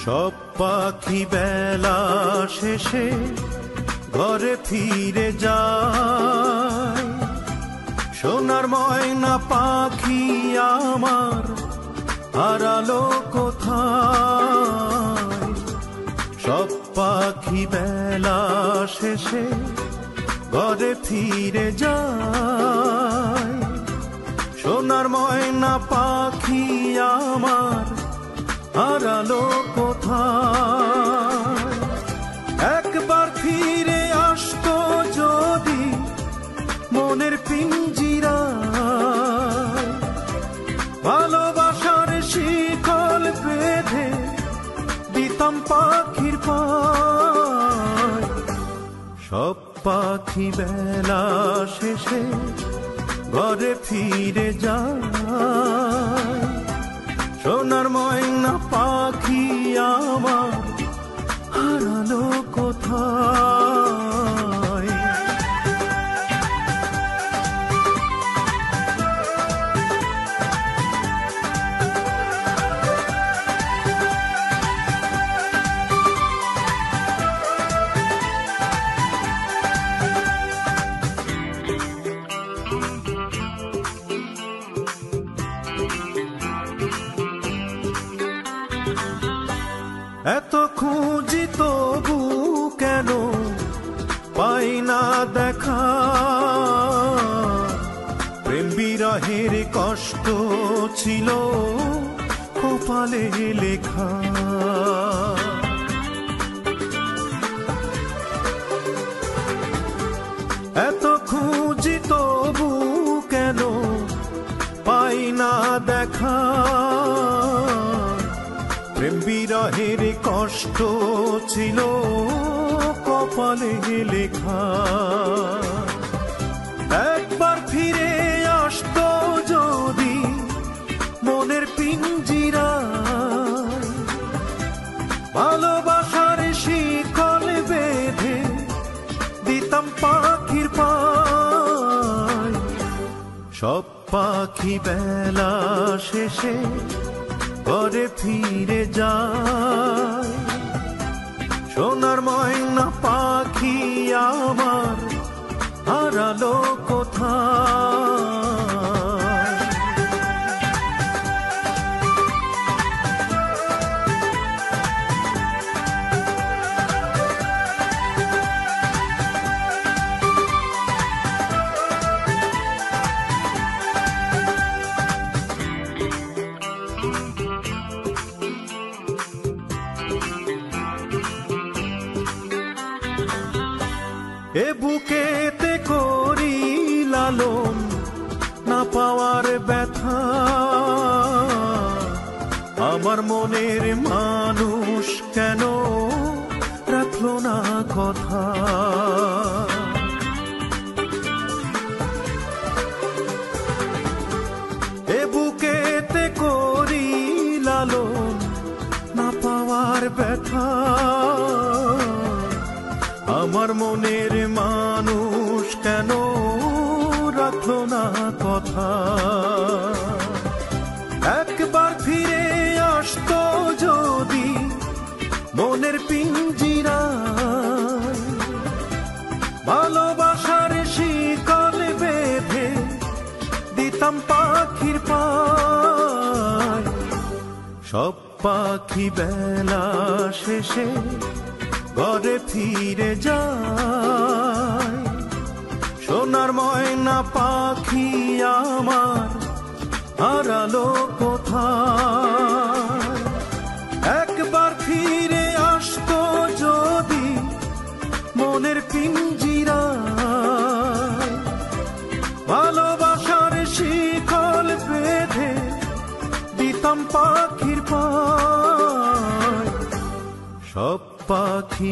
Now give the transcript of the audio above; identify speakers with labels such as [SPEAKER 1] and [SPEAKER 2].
[SPEAKER 1] সব পাখি বেলা শেষে ঘরে ফিরে যায়। সোনার ময়না পাখি আমার হারালো কোথায়। সব পাখি বেলা শেষে ঘরে ফিরে যায়। সোনার ময়না পাখি আমার হারালো কোথায়। একবার ফিরে আসতো যদি মনের পিঞ্জিরায়, ভালোবাসার শিকল বেঁধে দিতাম পাখির পায়। সব পাখি বেলা শেষে ঘরে ফিরে যায়। সোনার ময়না পাখি আমার হারালো কোথায়। এত খুঁজি তবু কেন পাই না দেখা। প্রেম বিরহের কষ্ট ছিল কপালে লেখা। এত খুঁজি তবু কেন পাই না দেখা। প্রেম বিরহের কষ্ট ছিল কপালে লেখা। একবার ফিরে আসতো যদি মনের পিঞ্জিরায়, ভালোবাসার শিকল বেঁধে দিতাম পাখির পায়। সব পাখি বেলা শেষে ঘরে ফিরে যায়। সোনার ময়না পাখি আমার হারালো কোথায়। এ বুকেতে করি লালন না পাওয়ার ব্যথা। আমার মনের মানুষ কেন রাখলো না কথা। এ বুকেতে করি লালন না পাওয়ার ব্যথা। আমার মনের মানুষ কেন রাখলো না কথা। একবার ফিরে আসতো যদি মনের পিঞ্জিরায়, ভালোবাসার শিকল বেঁধে দিতাম পাখির পায়। সব পাখি বেলা শেষে ঘরে ফিরে যায়। সোনার ময়না পাখি আমার হারালো কোথায়। একবার ফিরে আসতো যদি মনের পিঞ্জিরায়, ভালোবাসার শিকল বেঁধে দিতাম পাখির পায়। সব পাখি